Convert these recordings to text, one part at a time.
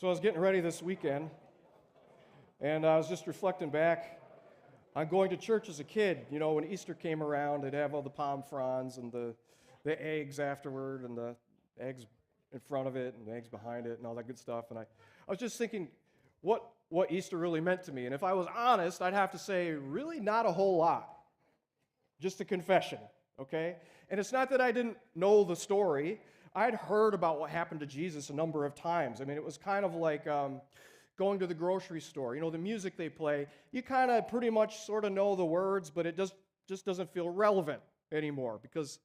So I was getting ready this weekend, and I was just reflecting back on going to church as a kid. You know, when Easter came around, they'd have all the palm fronds and the eggs afterward, and the eggs in front of it, and the eggs behind it, and all that good stuff. And I was just thinking what Easter really meant to me. And if I was honest, I'd have to say, really not a whole lot. Just a confession, okay? And it's not that I didn't know the story. I'd heard about what happened to Jesus a number of times. I mean, it was kind of like going to the grocery store. You know, the music they play, you kind of pretty much sort of know the words, but it just doesn't feel relevant anymore because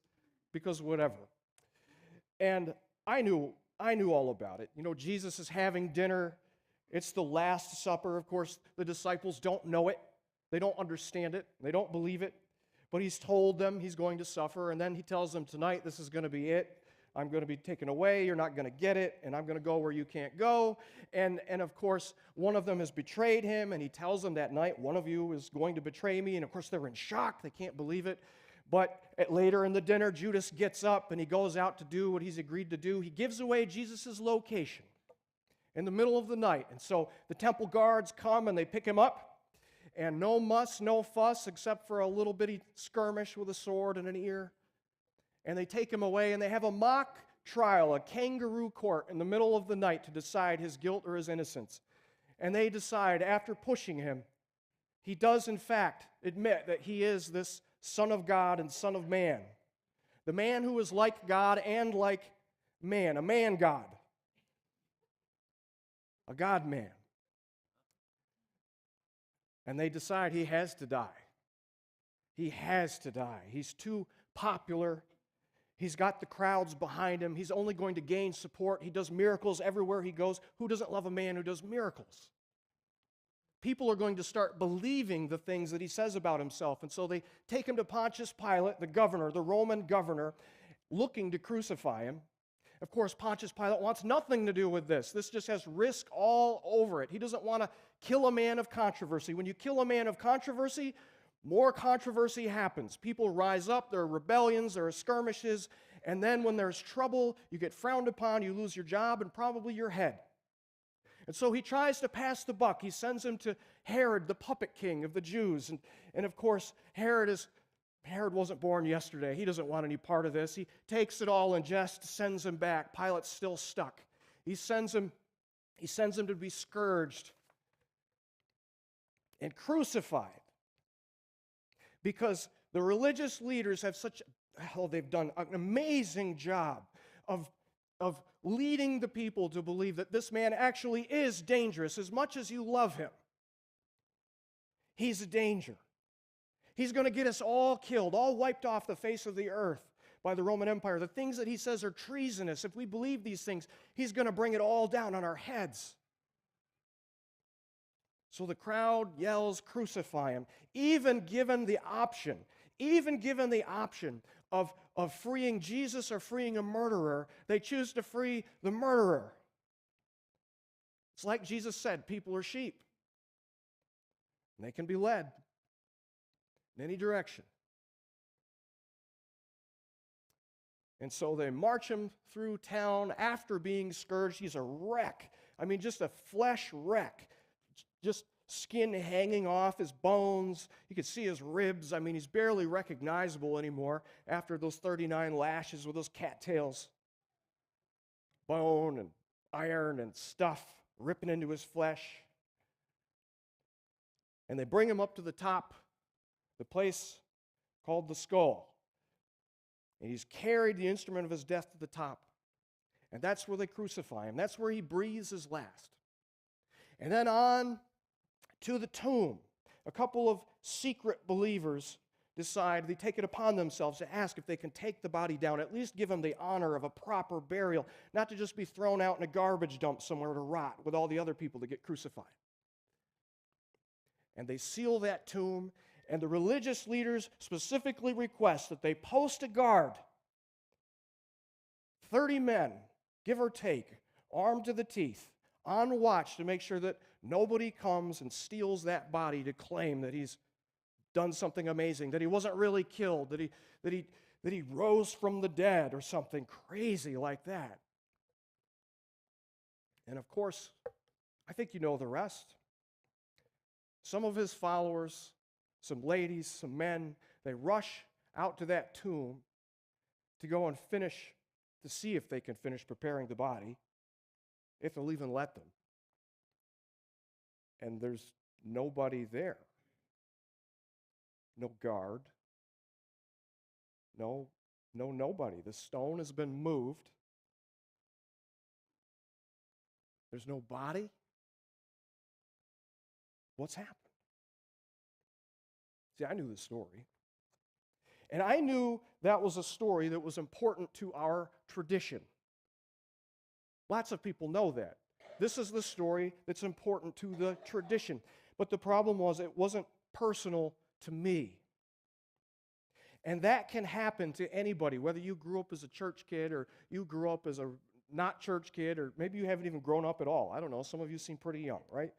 whatever. And I knew all about it. You know, Jesus is having dinner. It's the Last Supper. Of course, the disciples don't know it. They don't understand it. They don't believe it. But he's told them he's going to suffer, and then he tells them, tonight, this is going to be it. I'm going to be taken away. You're not going to get it, and I'm going to go where you can't go. And of course, one of them has betrayed him, and he tells them that night, one of you is going to betray me. And of course, they're in shock. They can't believe it. But later in the dinner, Judas gets up, and he goes out to do what he's agreed to do. He gives away Jesus' location in the middle of the night. And so the temple guards come, and they pick him up. And no muss, no fuss, except for a little bitty skirmish with a sword and an ear. And they take him away, and they have a mock trial, a kangaroo court in the middle of the night to decide his guilt or his innocence. And they decide, after pushing him, he does in fact admit that he is this Son of God and Son of Man. The man who is like God and like man, a man-God. A God-man. And they decide he has to die. He has to die. He's too popular. He's got the crowds behind him. He's only going to gain support. He does miracles everywhere he goes. Who doesn't love a man who does miracles? People are going to start believing the things that he says about himself. And so they take him to Pontius Pilate, the governor, the Roman governor, looking to crucify him. Of course, Pontius Pilate wants nothing to do with this. This just has risk all over it. He doesn't want to kill a man of controversy. When you kill a man of controversy, more controversy happens. People rise up, there are rebellions, there are skirmishes, and then when there's trouble, you get frowned upon, you lose your job, and probably your head. And so he tries to pass the buck. He sends him to Herod, the puppet king of the Jews. And of course, Herod wasn't born yesterday. He doesn't want any part of this. He takes it all in jest, sends him back. Pilate's still stuck. He sends him to be scourged and crucified. Because the religious leaders have they've done an amazing job of leading the people to believe that this man actually is dangerous. As much as you love him, he's a danger. He's going to get us all killed, all wiped off the face of the earth by the Roman Empire. The things that he says are treasonous. If we believe these things, he's going to bring it all down on our heads. So the crowd yells, crucify him, even given the option of freeing Jesus or freeing a murderer, they choose to free the murderer. It's like Jesus said, people are sheep. And they can be led in any direction. And so they march him through town after being scourged. He's a wreck. I mean, just a flesh wreck. Just skin hanging off his bones. You could see his ribs. I mean, he's barely recognizable anymore after those 39 lashes with those cattails. Bone and iron and stuff ripping into his flesh. And they bring him up to the top, the place called the skull. And he's carried the instrument of his death to the top. And that's where they crucify him. That's where he breathes his last. And then on to the tomb. A couple of secret believers decide, they take it upon themselves to ask if they can take the body down, at least give him the honor of a proper burial, not to just be thrown out in a garbage dump somewhere to rot with all the other people that get crucified. And they seal that tomb, and the religious leaders specifically request that they post a guard, 30 men, give or take, armed to the teeth, on watch to make sure that nobody comes and steals that body to claim that he's done something amazing, that he wasn't really killed, that he rose from the dead or something crazy like that. And of course, I think you know the rest. Some of his followers, some ladies, some men, they rush out to that tomb to go and to see if they can finish preparing the body, if they'll even let them. And there's nobody there. No guard. Nobody. The stone has been moved. There's no body. What's happened? See, I knew the story. And I knew that was a story that was important to our tradition. Lots of people know that. This is the story that's important to the tradition. But the problem was it wasn't personal to me. And that can happen to anybody, whether you grew up as a church kid or you grew up as a not church kid, or maybe you haven't even grown up at all. I don't know. Some of you seem pretty young, right?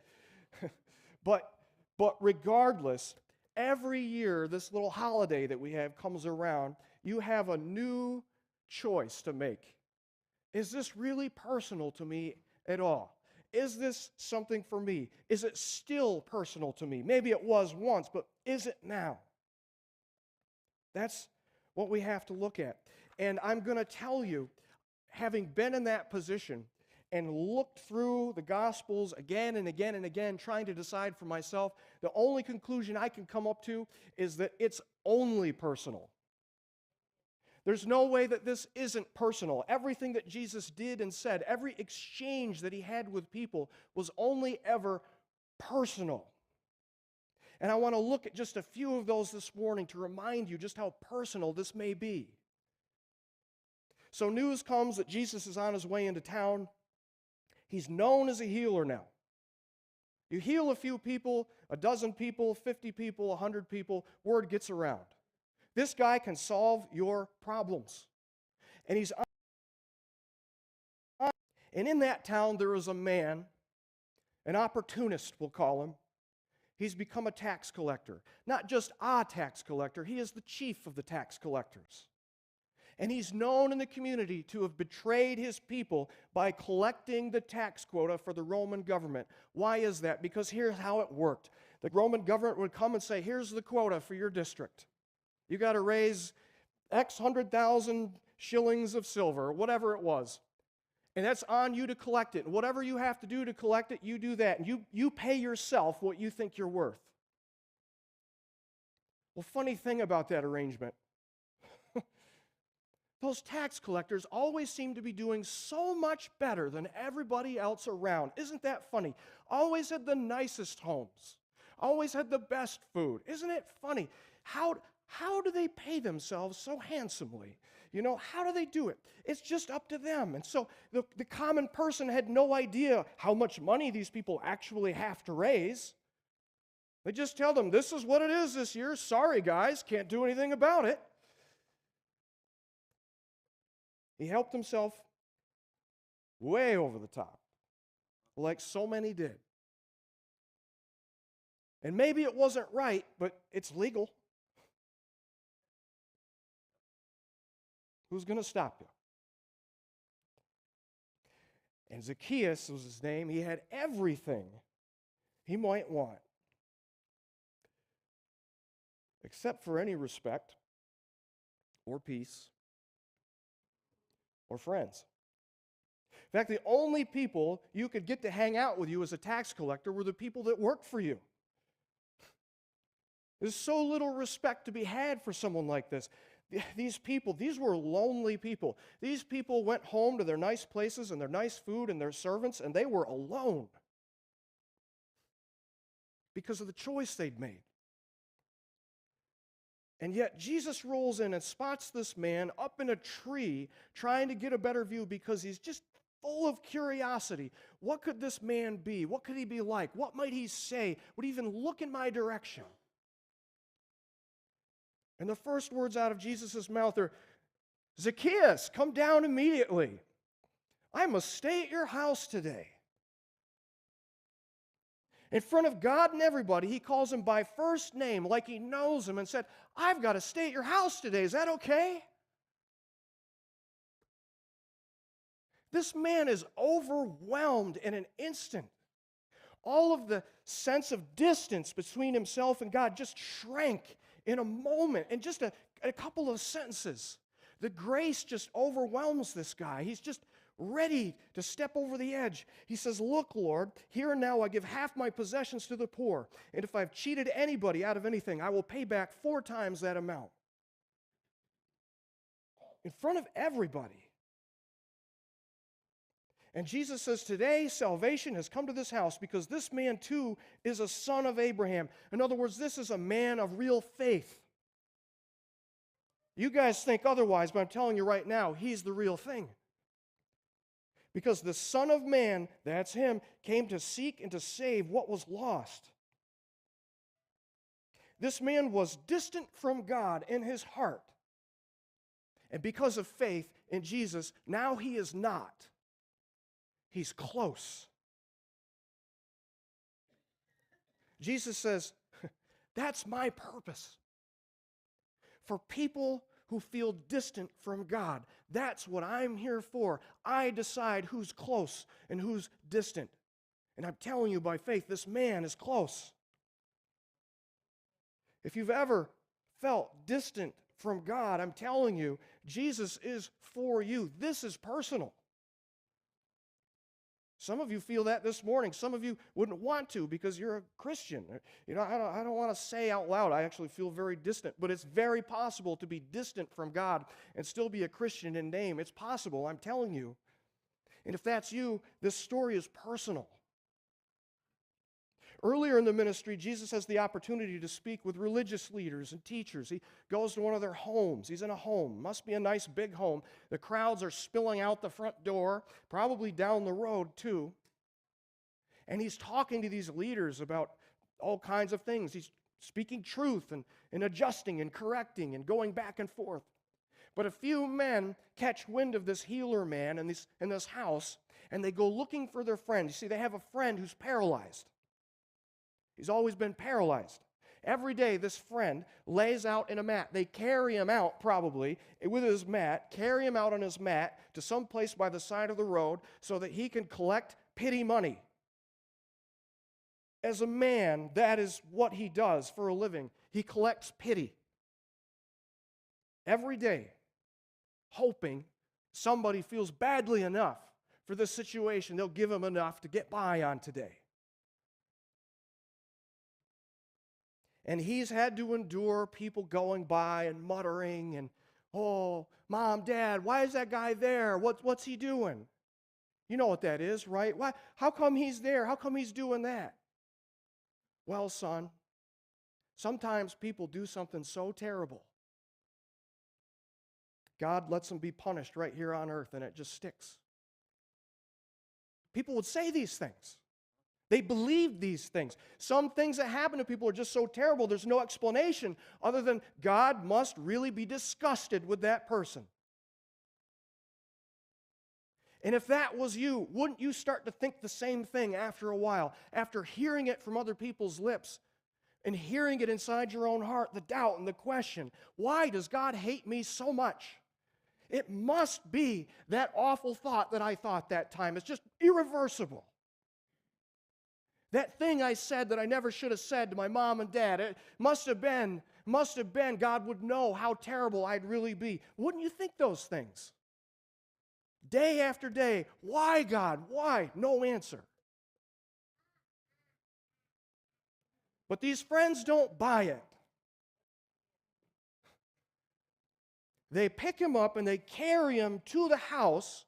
But regardless, every year this little holiday that we have comes around, you have a new choice to make. Is this really personal to me at all? Is this something for me? Is it still personal to me? Maybe it was once, but is it now? That's what we have to look at. And I'm going to tell you, having been in that position and looked through the Gospels again and again and again, trying to decide for myself, the only conclusion I can come up to is that it's only personal. There's no way that this isn't personal. Everything that Jesus did and said, every exchange that he had with people was only ever personal. And I want to look at just a few of those this morning to remind you just how personal this may be. So news comes that Jesus is on his way into town. He's known as a healer now. You heal a few people, a dozen people, 50 people, 100 people, word gets around. This guy can solve your problems. And and in that town there is a man, an opportunist we'll call him. He's become a tax collector. Not just a tax collector, he is the chief of the tax collectors. And he's known in the community to have betrayed his people by collecting the tax quota for the Roman government. Why is that? Because here's how it worked. The Roman government would come and say, here's the quota for your district. You got to raise X 100,000 shillings of silver, whatever it was. And that's on you to collect it. And whatever you have to do to collect it, you do that. And you pay yourself what you think you're worth. Well, funny thing about that arrangement, those tax collectors always seem to be doing so much better than everybody else around. Isn't that funny? Always had the nicest homes. Always had the best food. Isn't it funny? How do they pay themselves so handsomely? You know, how do they do it? It's just up to them. And so the common person had no idea how much money these people actually have to raise. They just tell them, this is what it is this year. Sorry, guys, can't do anything about it. He helped himself way over the top, like so many did. And maybe it wasn't right, but it's legal. Who's going to stop you? And Zacchaeus was his name. He had everything he might want, except for any respect or peace or friends. In fact, the only people you could get to hang out with you as a tax collector were the people that worked for you. There's so little respect to be had for someone like this. These people, these were lonely people. These people went home to their nice places and their nice food and their servants, and they were alone because of the choice they'd made. And yet Jesus rolls in and spots this man up in a tree trying to get a better view because he's just full of curiosity. What could this man be? What could he be like? What might he say? Would he even look in my direction? And the first words out of Jesus' mouth are, Zacchaeus, come down immediately. I must stay at your house today. In front of God and everybody, he calls him by first name like he knows him and said, I've got to stay at your house today. Is that okay? This man is overwhelmed in an instant. All of the sense of distance between himself and God just shrank in a moment, in just a couple of sentences. The grace just overwhelms this guy. He's just ready to step over the edge. He says, "Look, Lord, here and now I give half my possessions to the poor, and if I've cheated anybody out of anything, I will pay back 4 times that amount." In front of everybody. And Jesus says, "Today salvation has come to this house because this man too is a son of Abraham." In other words, this is a man of real faith. You guys think otherwise, but I'm telling you right now, he's the real thing. Because the Son of Man, that's him, came to seek and to save what was lost. This man was distant from God in his heart. And because of faith in Jesus, now he is not. He's close. Jesus says, that's my purpose. For people who feel distant from God, that's what I'm here for. I decide who's close and who's distant. And I'm telling you by faith, this man is close. If you've ever felt distant from God, I'm telling you, Jesus is for you. This is personal. Some of you feel that this morning. Some of you wouldn't want to because you're a Christian. You know, I don't want to say out loud, I actually feel very distant, but it's very possible to be distant from God and still be a Christian in name. It's possible, I'm telling you. And if that's you, this story is personal. Earlier in the ministry, Jesus has the opportunity to speak with religious leaders and teachers. He goes to one of their homes. He's in a home. Must be a nice big home. The crowds are spilling out the front door, probably down the road too. And he's talking to these leaders about all kinds of things. He's speaking truth and adjusting and correcting and going back and forth. But a few men catch wind of this healer man in this house, and they go looking for their friend. You see, they have a friend who's paralyzed. He's always been paralyzed. Every day, this friend lays out in a mat. They carry him out, probably, with his mat, carry him out on his mat to some place by the side of the road so that he can collect pity money. As a man, that is what he does for a living. He collects pity. Every day, hoping somebody feels badly enough for this situation, they'll give him enough to get by on today. And he's had to endure people going by and muttering and, "Oh, Mom, Dad, why is that guy there? What's he doing?" You know what that is, right? Why? How come he's there? How come he's doing that? Well, son, sometimes people do something so terrible, God lets them be punished right here on earth, and it just sticks. People would say these things. They believe these things. Some things that happen to people are just so terrible, there's no explanation other than God must really be disgusted with that person. And if that was you, wouldn't you start to think the same thing after a while? After hearing it from other people's lips and hearing it inside your own heart, the doubt and the question, why does God hate me so much? It must be that awful thought that I thought that time. It's just irreversible. That thing I said that I never should have said to my mom and dad, it must have been God would know how terrible I'd really be. Wouldn't you think those things? Day after day, why God? Why? No answer. But these friends don't buy it. They pick him up and they carry him to the house.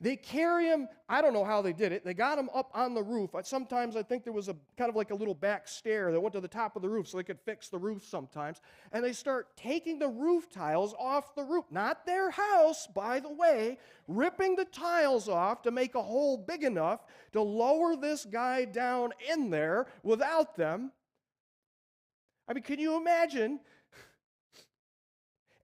They carry him, I don't know how they did it. They got him up on the roof. Sometimes I think there was a kind of like a little back stair that went to the top of the roof so they could fix the roof sometimes. And they start taking the roof tiles off the roof. Not their house, by the way, ripping the tiles off to make a hole big enough to lower this guy down in there without them. I mean, can you imagine?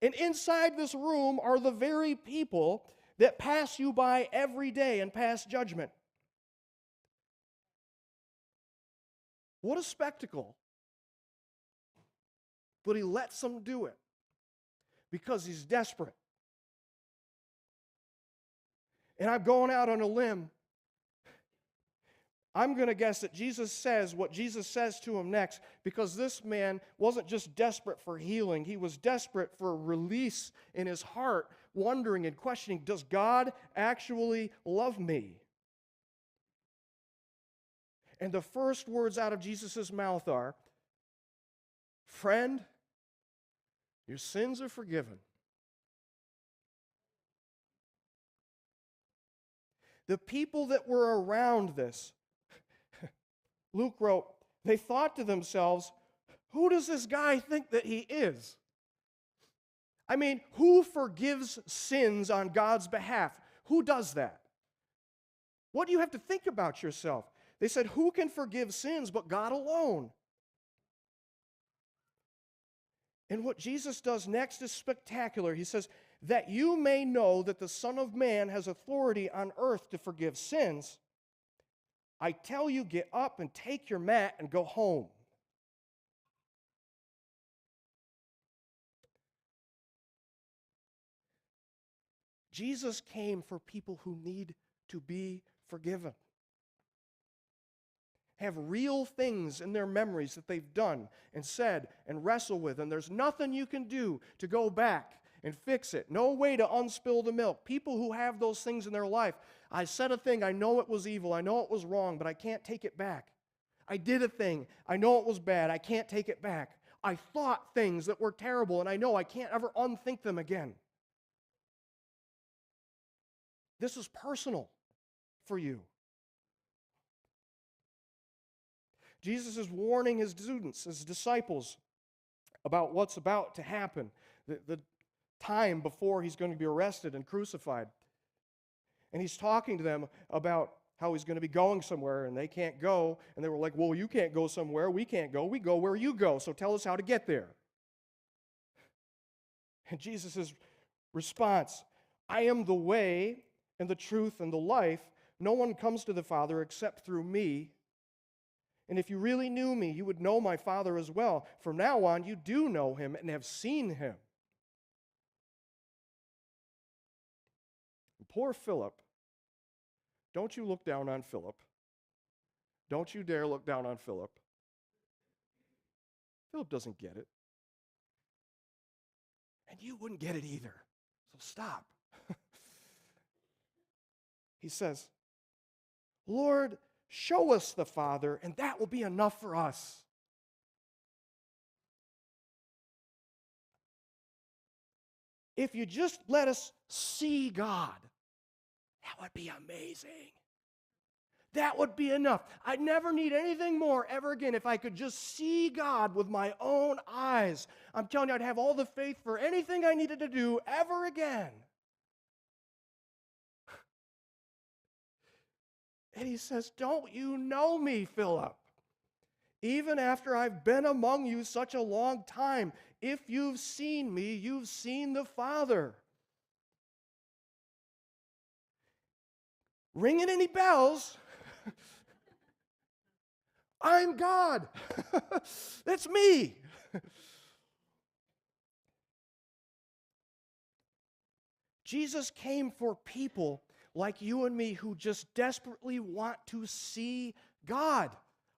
And inside this room are the very people that pass you by every day and pass judgment. What a spectacle. But he lets them do it because he's desperate. And I'm going out on a limb. I'm going to guess that Jesus says what Jesus says to him next, because this man wasn't just desperate for healing. He was desperate for release in his heart, wondering and questioning, does God actually love me? And the first words out of Jesus' mouth are, friend, your sins are forgiven. The people that were around this, Luke wrote, they thought to themselves, who does this guy think that he is? I mean, who forgives sins on God's behalf? Who does that? What do you have to think about yourself? They said, who can forgive sins but God alone? And what Jesus does next is spectacular. He says, that you may know that the Son of Man has authority on earth to forgive sins, I tell you, get up and take your mat and go home. Jesus came for people who need to be forgiven, have real things in their memories that they've done and said and wrestle with, and there's nothing you can do to go back and fix it. No way to unspill the milk. People who have those things in their life, I said a thing, I know it was evil, I know it was wrong, but I can't take it back. I did a thing, I know it was bad, I can't take it back. I thought things that were terrible, and I know I can't ever unthink them again. This is personal for you. Jesus is warning his students, his disciples, about what's about to happen, the time before he's going to be arrested and crucified. And he's talking to them about how he's going to be going somewhere, and they can't go. And they were like, well, you can't go somewhere, we can't go, we go where you go, so tell us how to get there. And Jesus' response, I am the way and the truth and the life. No one comes to the Father except through me. And if you really knew me, you would know my Father as well. From now on, you do know him and have seen him. And poor Philip, don't you look down on Philip. Don't you dare look down on Philip. Philip doesn't get it. And you wouldn't get it either. So stop. He says, Lord, show us the Father, and that will be enough for us. If you just let us see God, that would be amazing. That would be enough. I'd never need anything more ever again if I could just see God with my own eyes. I'm telling you, I'd have all the faith for anything I needed to do ever again. And he says, don't you know me, Philip? Even after I've been among you such a long time, if you've seen me, you've seen the Father. Ringing any bells? I'm God. That's me. Jesus came for people like you and me who just desperately want to see God.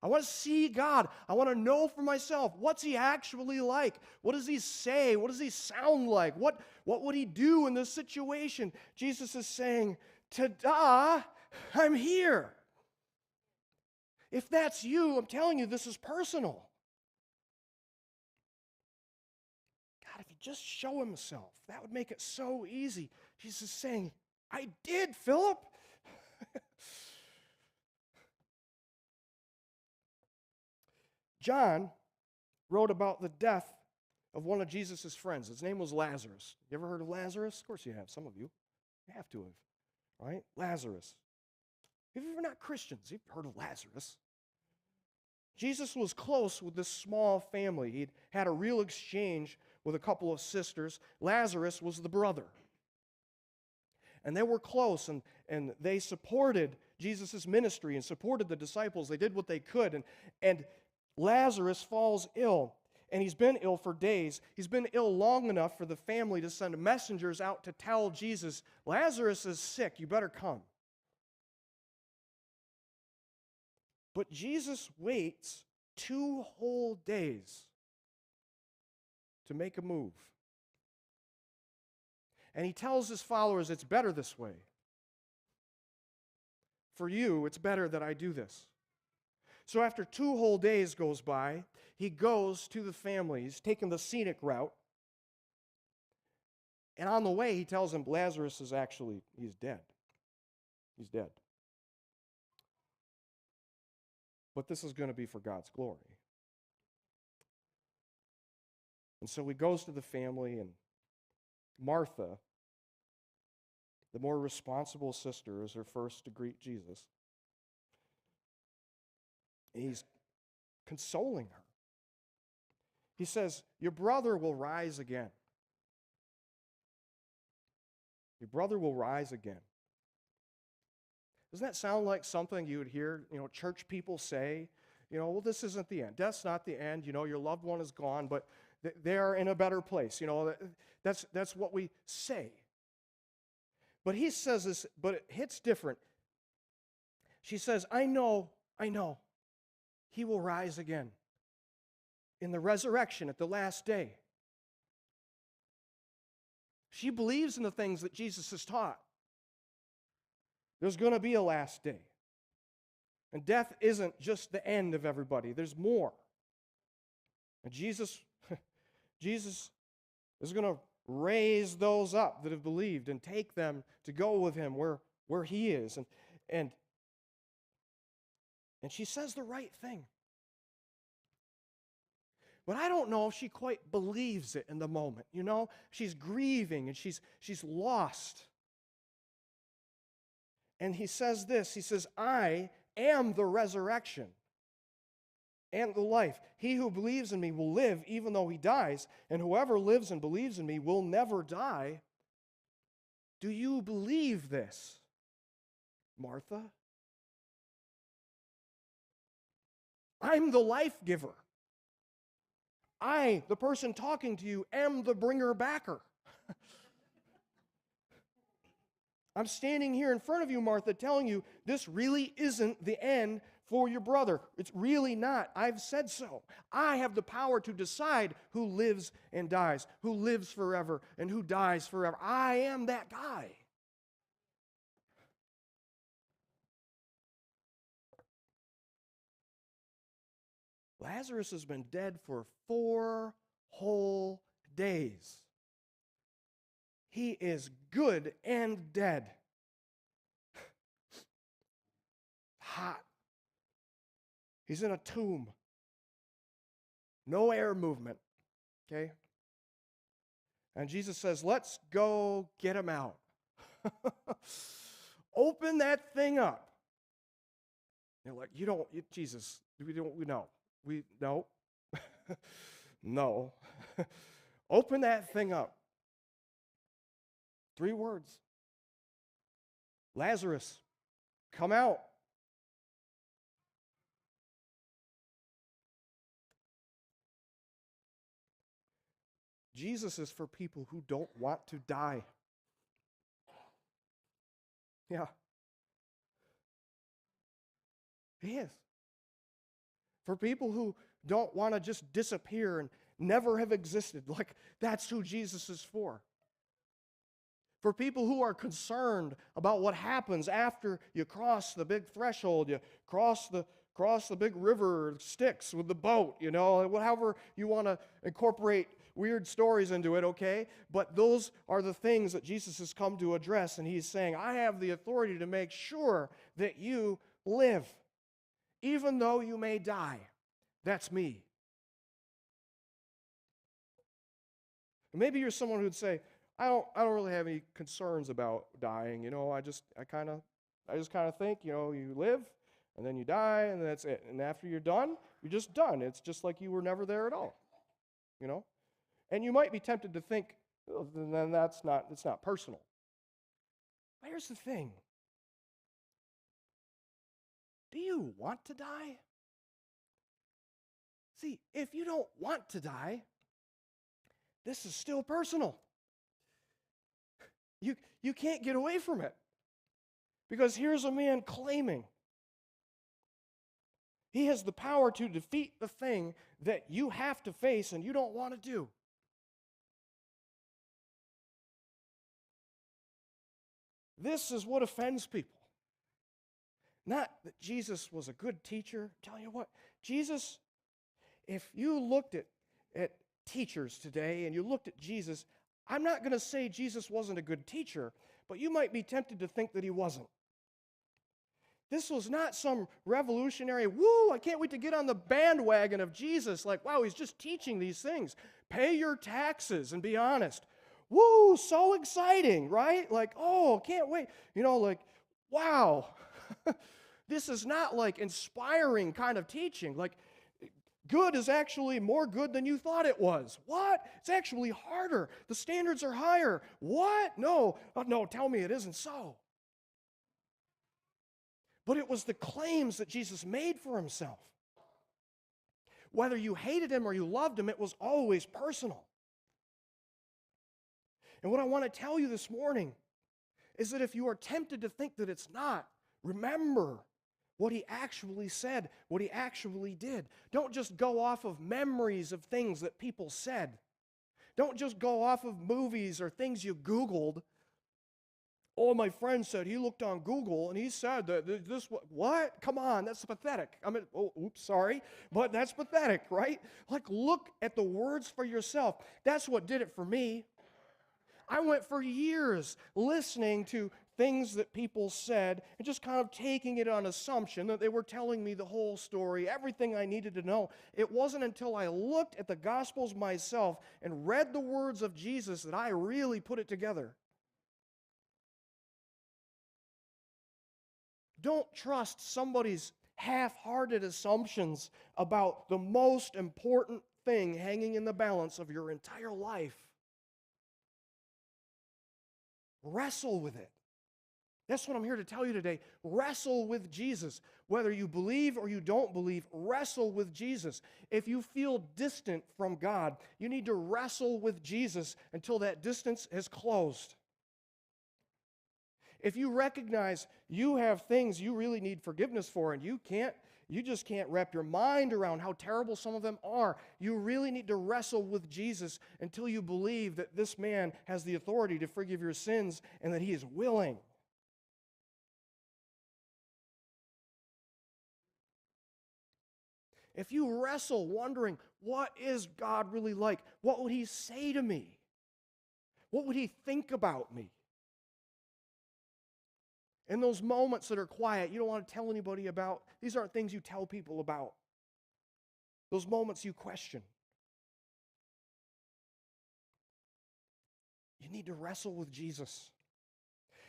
I want to see God. I want to know for myself, what's he actually like? What does he say? What does he sound like? What would he do in this situation? Jesus is saying, ta-da, I'm here. If that's you, I'm telling you, this is personal. God, if he just show himself, that would make it so easy. Jesus is saying, I did, Philip. John wrote about the death of one of Jesus' friends. His name was Lazarus. You ever heard of Lazarus? Of course you have, some of you. You have to have, right? Lazarus. If you're not Christians, you've heard of Lazarus. Jesus was close with this small family. He'd had a real exchange with a couple of sisters. Lazarus was the brother. And they were close, and they supported Jesus' ministry and supported the disciples. They did what they could. And Lazarus falls ill. and he's been ill for days. He's been ill long enough for the family to send messengers out to tell Jesus, Lazarus is sick, you better come. But Jesus waits 2 whole days to make a move. And he tells his followers, it's better this way. For you, it's better that I do this. So after 2 whole days goes by, he goes to the family. He's taking the scenic route. And on the way, he tells them Lazarus is actually, he's dead. He's dead. But this is going to be for God's glory. And so he goes to the family, and Martha, the more responsible sister, is her first to greet Jesus. And he's consoling her. He says, your brother will rise again. Your brother will rise again. Doesn't that sound like something you would hear, church people say? Well, this isn't the end. Death's not the end. Your loved one is gone, but they are in a better place. That's what we say. But he says this, but it hits different. She says, I know, he will rise again in the resurrection at the last day. She believes in the things that Jesus has taught. There's going to be a last day. And death isn't just the end of everybody. There's more. And Jesus is going to raise those up that have believed and take them to go with him where he is. And she says the right thing. But I don't know if she quite believes it in the moment. She's grieving and she's lost. And he says this, he says, I am the resurrection and the life. He who believes in me will live even though he dies, and whoever lives and believes in me will never die. Do you believe this, Martha? I'm the life giver. I, the person talking to you, am the bringer backer. I'm standing here in front of you, Martha, telling you this really isn't the end for your brother. It's really not. I've said so. I have the power to decide who lives and dies, who lives forever and who dies forever. I am that guy. Lazarus has been dead for 4 whole days. He is good and dead. Hot. He's in a tomb. No air movement. Okay? And Jesus says, let's go get him out. Open that thing up. They're like, Jesus, no. No. Open that thing up. 3 words. Lazarus, come out. Jesus is for people who don't want to die. Yeah. He is. For people who don't want to just disappear and never have existed. Like, that's who Jesus is for. For people who are concerned about what happens after you cross the big threshold, you cross the big river, Styx with the boat, however you want to incorporate weird stories into it, okay? But those are the things that Jesus has come to address, and he's saying, I have the authority to make sure that you live, even though you may die. That's me. Maybe you're someone who'd say, I don't really have any concerns about dying. I just kind of think, you live and then you die and that's it. And after you're done, you're just done. It's just like you were never there at all. And you might be tempted to think, well, then it's not personal. But here's the thing. Do you want to die? See, if you don't want to die, this is still personal. You can't get away from it. Because here's a man claiming he has the power to defeat the thing that you have to face and you don't want to do. This is what offends people. Not that Jesus was a good teacher. Tell you what, Jesus, if you looked at teachers today and you looked at Jesus, I'm not going to say Jesus wasn't a good teacher, but you might be tempted to think that he wasn't. This was not some revolutionary, woo, I can't wait to get on the bandwagon of Jesus. Like, wow, he's just teaching these things. Pay your taxes and be honest. Woo, so exciting, right? Like, oh, can't wait. Like, wow. This is not like inspiring kind of teaching. Like, good is actually more good than you thought it was. What? It's actually harder. The standards are higher. What? No, tell me it isn't so. But it was the claims that Jesus made for himself. Whether you hated him or you loved him, it was always personal. And what I want to tell you this morning is that if you are tempted to think that it's not, remember what he actually said, what he actually did. Don't just go off of memories of things that people said. Don't just go off of movies or things you Googled. Oh, my friend said he looked on Google and he said that this, what? Come on, that's pathetic. Sorry, but that's pathetic, right? Like, look at the words for yourself. That's what did it for me. I went for years listening to things that people said and just kind of taking it on assumption that they were telling me the whole story, everything I needed to know. It wasn't until I looked at the Gospels myself and read the words of Jesus that I really put it together. Don't trust somebody's half-hearted assumptions about the most important thing hanging in the balance of your entire life. Wrestle with it. That's what I'm here to tell you today. Wrestle with Jesus. Whether you believe or you don't believe, wrestle with Jesus. If you feel distant from God, you need to wrestle with Jesus until that distance has closed. If you recognize you have things you really need forgiveness for and you just can't wrap your mind around how terrible some of them are, you really need to wrestle with Jesus until you believe that this man has the authority to forgive your sins and that he is willing. If you wrestle wondering, what is God really like? What would he say to me? What would he think about me? In those moments that are quiet, you don't want to tell anybody about. These aren't things you tell people about. Those moments you question. You need to wrestle with Jesus.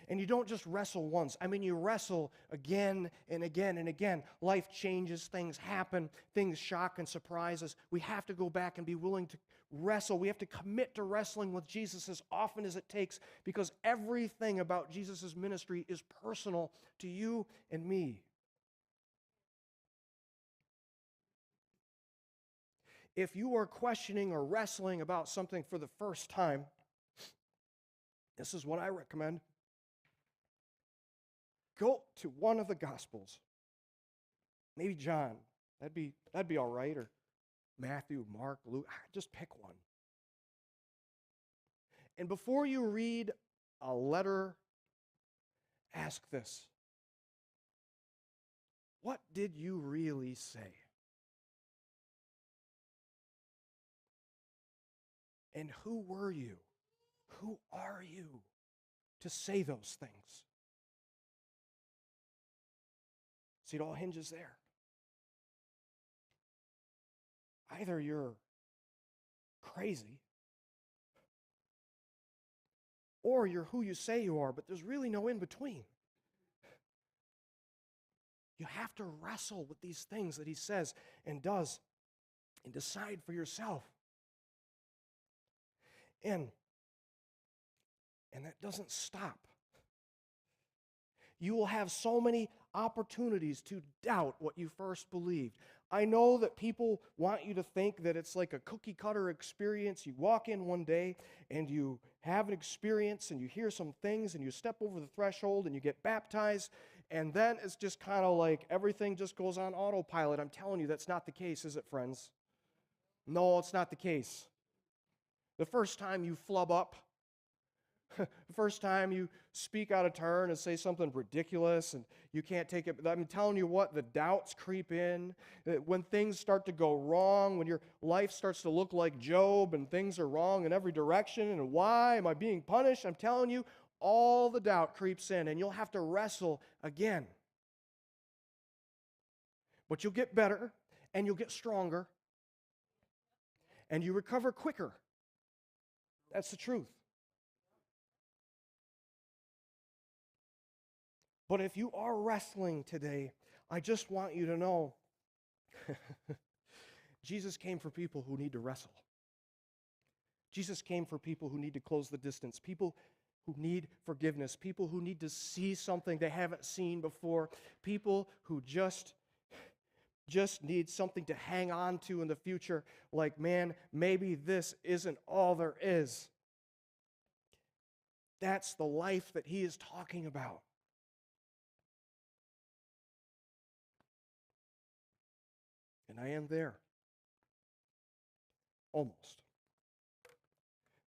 And you don't just wrestle once. You wrestle again and again and again. Life changes, things happen, things shock and surprise us. We have to go back and be willing to wrestle. We have to commit to wrestling with Jesus as often as it takes, because everything about Jesus' ministry is personal to you and me. If you are questioning or wrestling about something for the first time, this is what I recommend. Go to one of the Gospels. Maybe John. That'd be all right. Or Matthew, Mark, Luke. Just pick one. And before you read a letter, ask this. What did you really say? And who were you? Who are you to say those things? See, it all hinges there. Either you're crazy, or you're who you say you are, but there's really no in between. You have to wrestle with these things that he says and does and decide for yourself. And that doesn't stop. You will have so many opportunities to doubt what you first believed. I know that people want you to think that it's like a cookie cutter experience. You walk in one day and you have an experience and you hear some things and you step over the threshold and you get baptized, and then it's just kind of like everything just goes on autopilot. I'm telling you, that's not the case, is it, friends? No, it's not the case. The first time you flub up, the first time you speak out of turn and say something ridiculous and you can't take it, I'm telling you what, the doubts creep in. When things start to go wrong, when your life starts to look like Job and things are wrong in every direction, and why am I being punished? I'm telling you, all the doubt creeps in and you'll have to wrestle again. But you'll get better and you'll get stronger and you recover quicker. That's the truth. But if you are wrestling today, I just want you to know Jesus came for people who need to wrestle. Jesus came for people who need to close the distance, people who need forgiveness, people who need to see something they haven't seen before, people who just need something to hang on to in the future, like, man, maybe this isn't all there is. That's the life that he is talking about. And I am there. Almost.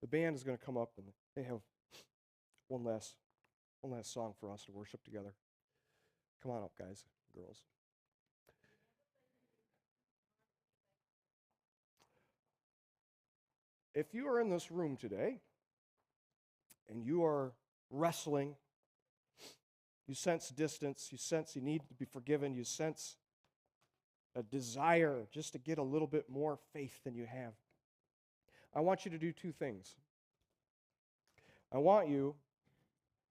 The band is going to come up and they have one last song for us to worship together. Come on up, guys, girls. If you are in this room today and you are wrestling, you sense distance, you sense you need to be forgiven, you sense a desire just to get a little bit more faith than you have, I want you to do two things. I want you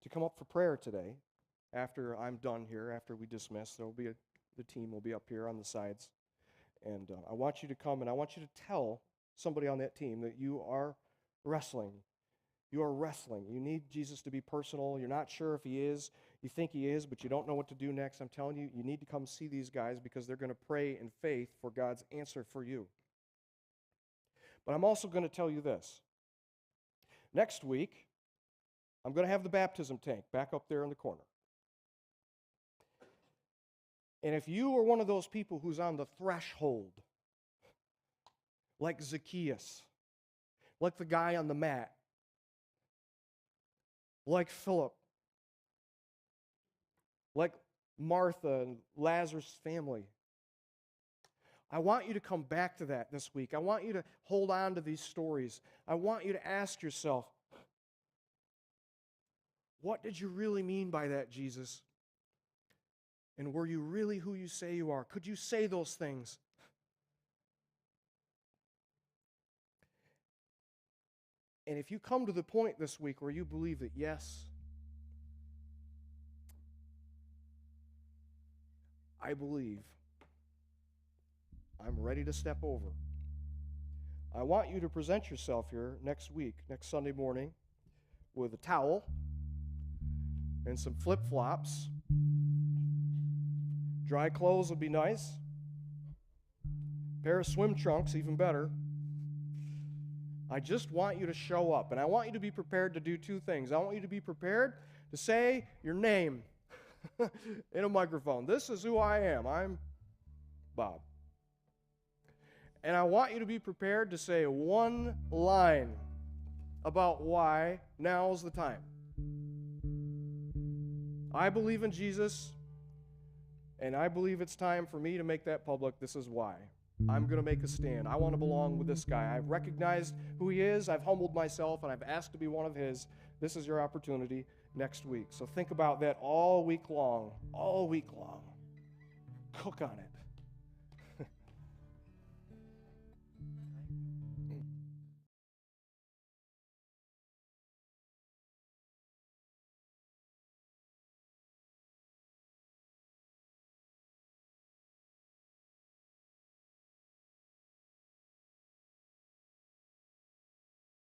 to come up for prayer today after I'm done here, after we dismiss. The team will be up here on the sides. And I want you to come and I want you to tell somebody on that team that you are wrestling. You are wrestling. You need Jesus to be personal. You're not sure if he is. You think he is, but you don't know what to do next. I'm telling you, you need to come see these guys because they're going to pray in faith for God's answer for you. But I'm also going to tell you this. Next week, I'm going to have the baptism tank back up there in the corner. And if you are one of those people who's on the threshold, like Zacchaeus, like the guy on the mat, like Philip, like Martha and Lazarus' family, I want you to come back to that this week. I want you to hold on to these stories. I want you to ask yourself, what did you really mean by that, Jesus? And were you really who you say you are? Could you say those things? And if you come to the point this week where you believe that, yes, I believe I'm ready to step over, I want you to present yourself here next week, next Sunday morning, with a towel and some flip-flops. Dry clothes would be nice. Pair of swim trunks, even better. I just want you to show up, and I want you to be prepared to do two things. I want you to be prepared to say your name in a microphone. This is who I am. I'm Bob. And I want you to be prepared to say one line about why now is the time. I believe in Jesus, and I believe it's time for me to make that public. This is why. I'm going to make a stand. I want to belong with this guy. I've recognized who he is. I've humbled myself, and I've asked to be one of his. This is your opportunity next week. So think about that all week long. All week long. Cook on it.